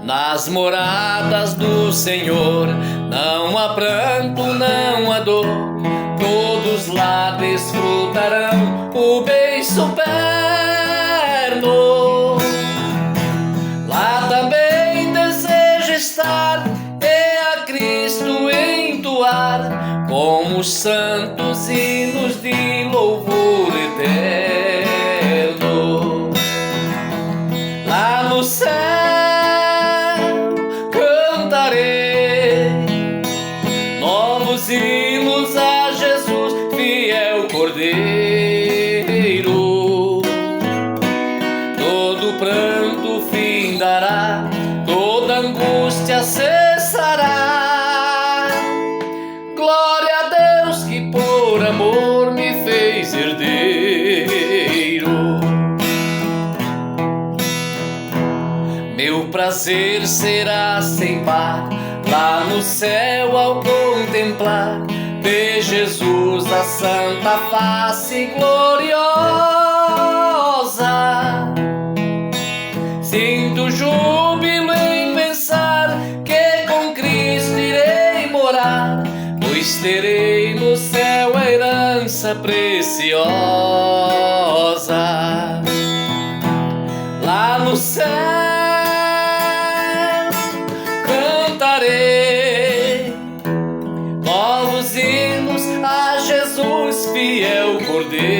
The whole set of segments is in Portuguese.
Nas moradas do Senhor não há pranto, não há dor, todos lá desfrutarão o bem superno. Lá também desejo estar e a Cristo entoar como os santos hinos de louvor eterno. Lá no céu novos hinos a Jesus, fiel Cordeiro. Todo pranto findará, toda angústia cessará. Glória a Deus que por amor me fez herdeiro. Meu prazer será sem par lá no céu ao contemplar de Jesus a santa face gloriosa. Sinto júbilo em pensar que com Cristo irei morar, pois terei no céu a herança preciosa. Lá no céu cantarei novos hinos a Jesus, fiel Cordeiro.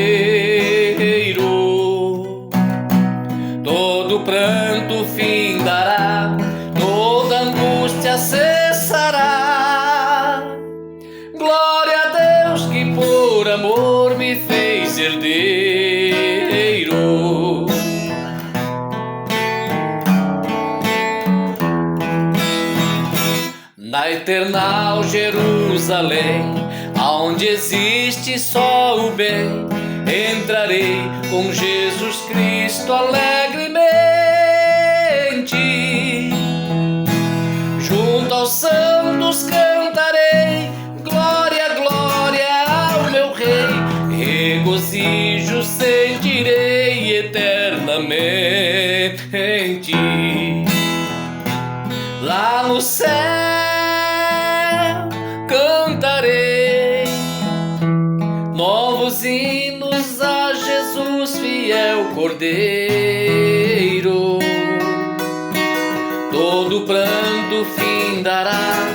Todo pranto findará, toda angústia cessará. Glória a Deus que por amor me fez herdeiro. Na eternal Jerusalém, aonde existe só o bem, entrarei com Jesus Cristo alegremente. Junto aos santos cantarei, glória, glória ao meu Rei. Regozijo sentirei eternamente. Lá no céu cantarei novos hinos a Jesus, fiel Cordeiro. Todo pranto findará,